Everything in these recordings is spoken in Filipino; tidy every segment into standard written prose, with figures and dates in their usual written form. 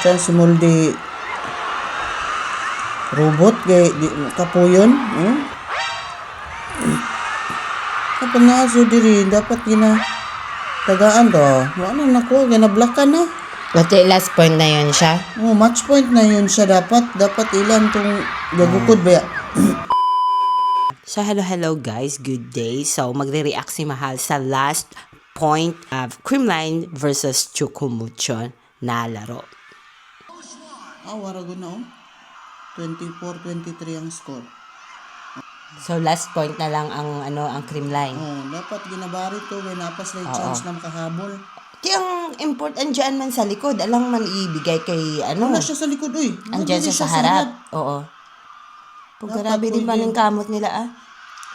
Diyan si Molde robot kay di kapuyon. Kapag na so diri dapat gina tagaan to. Wala nako ginablakan na. Buti last point na yun siya. Oh, match point na yun siya dapat ilan tong gagukod ba ya? So, hello guys. Good day. So, magre-react si Mahal sa last point of Creamline versus Chukumucho na laro. Warago na 24-23 ang score. So, last point na lang ang Creamline. Dapat ginabari to kay napas na chance na makahabol. Di ang important dyan man sa likod. Alang man ibigay kay Wala siya sa likod oy. Andyan Dili siya sa harap. Oo. Grabe din man yung kamot nila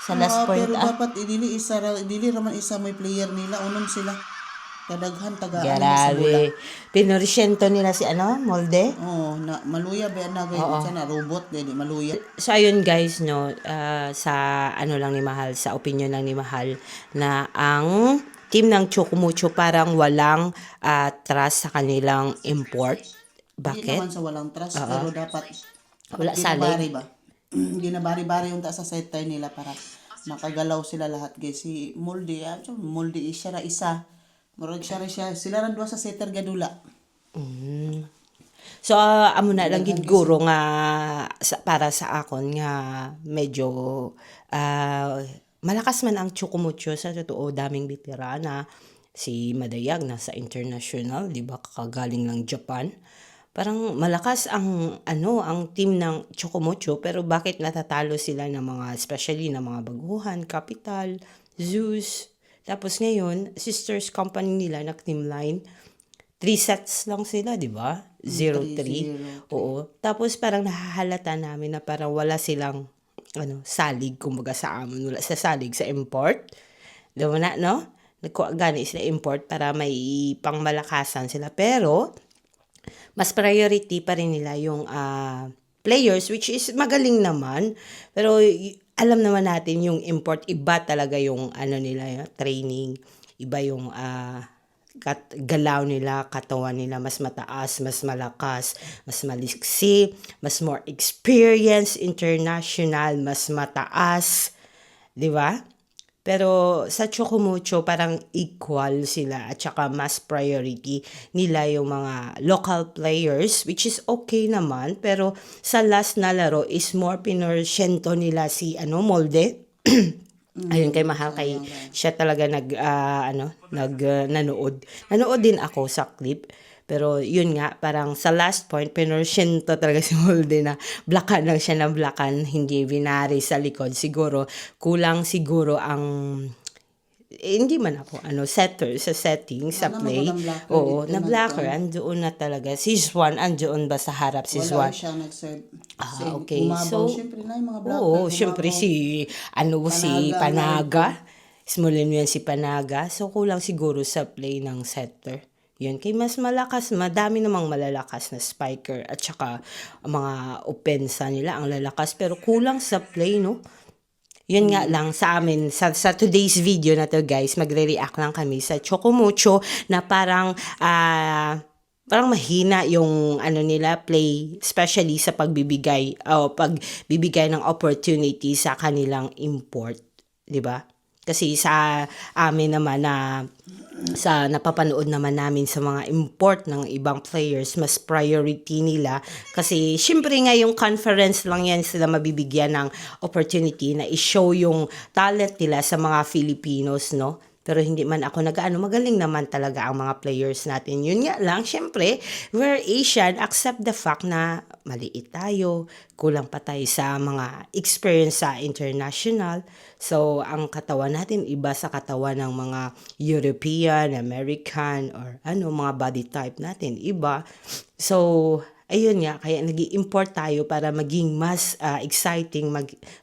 sa last point pero dapat dili raman isa may player nila unom sila. Kadaghan tagaan sa bola. Grabe. Pinorisyento nila si Molde. Na maluya ba na siya na robot di maluya. So ayun guys sa lang ni Mahal, sa opinion lang ni Mahal na ang team ng Chukumucho parang walang trust sa kanilang import. Hindi Bakit? naman sa walang trust pero dapat Wala salig. ba? Ginabari-bari yung sa setter nila para makagalaw sila lahat guys. Si Molde, Molde siya ra isa. Murag siya sila ra duha sa setter gadula. So amo na lang gid guro nga para sa akon nga medyo malakas man ang Chukumucho sa totoo, daming veterana. Si Madayag nasa international, di ba, kakagaling lang Japan. Parang malakas ang team ng Chukumucho, pero bakit natatalo sila ng mga especially ng mga baguhan, Capital, Zeus. Tapos ngayon, sisters company nila na Creamline, 3 sets lang sila, di ba? 0-3. Oo. Tapos parang nahahalata namin na parang wala silang salig, kumbaga sa amin, wala sa salig sa import. Diba na, no? Nagkuha gani sila import para may pangmalakasan sila. Pero, mas priority pa rin nila yung players, which is magaling naman. Pero, alam naman natin yung import, iba talaga yung nila, yung training. Iba yung galaw nila, katawan nila, mas mataas, mas malakas, mas maliksi, mas more experience, international, mas mataas. Di ba? Pero sa Chukumucho, parang equal sila at saka mas priority nila yung mga local players, which is okay naman. Pero sa last na laro is more pinorsyento nila si Molde. Ayun kay Mahal, kay siya talaga nanood. Nanood din ako sa clip. Pero yun nga, parang sa last point, pinorsyento talaga si Molde na blakan lang siya ng blakan, hindi binari sa likod. Siguro, kulang siguro ang hindi man ako setter sa setting sa play. Oo, na blacker andoon na talaga. Si Juan andoon ba sa harap si Juan? Wala siya nag-serve. Okay. So, syempre na yung mga blacker. oo, syempre si Panaga. Smulin mo yan si Panaga. So, kulang siguro sa play ng setter. Yun, kay mas malakas, madami namang malalakas na spiker at saka mga opensa nila ang lalakas, pero kulang sa play, no? Yun nga lang sa amin, sa today's video na to guys, magre-react lang kami sa Chukumucho na parang mahina yung nila play, especially sa pagbibigay ng opportunity sa kanilang import, 'di ba? Kasi sa amin naman sa napapanood naman namin sa mga import ng ibang players, mas priority nila. Kasi syempre nga yung conference lang yan sila mabibigyan ng opportunity na i-show yung talent nila sa mga Filipinos, no? Pero hindi man ako magaling naman talaga ang mga players natin. Yun nga lang, syempre, we're Asian, accept the fact na maliit tayo, kulang pa tayo sa mga experience sa international. So, ang katawan natin, iba sa katawan ng mga European, American, or mga body type natin, iba. So, ayun nga, kaya nag-i-import tayo para maging mas exciting,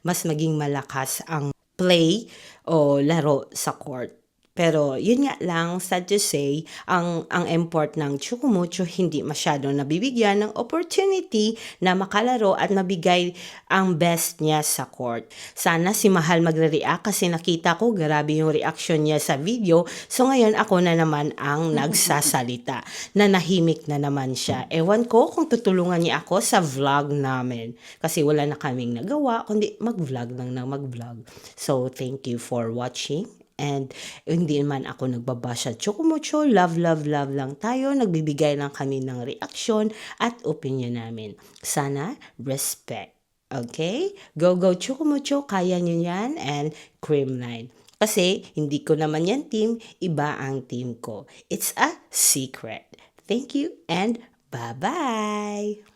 mas maging malakas ang play o laro sa court. Pero yun nga lang, sad to say, ang import ng Chukumucho hindi masyadong nabibigyan ng opportunity na makalaro at mabigay ang best niya sa court. Sana si Mahal magre-react kasi nakita ko grabe yung reaction niya sa video. So ngayon ako na naman ang nagsasalita. Nanahimik na naman siya. Ewan ko kung tutulungan niya ako sa vlog namin. Kasi wala na kaming nagawa kundi mag-vlog lang ng mag-vlog. So thank you for watching. And hindi man ako nagbabash sa Chukumucho, love, love, love lang tayo. Nagbibigay lang kami ng reaksyon at opinion namin. Sana respect. Okay? Go, go, Chukumucho. Kaya nyo yan. And Creamline. Kasi hindi ko naman yan team, iba ang team ko. It's a secret. Thank you and bye-bye!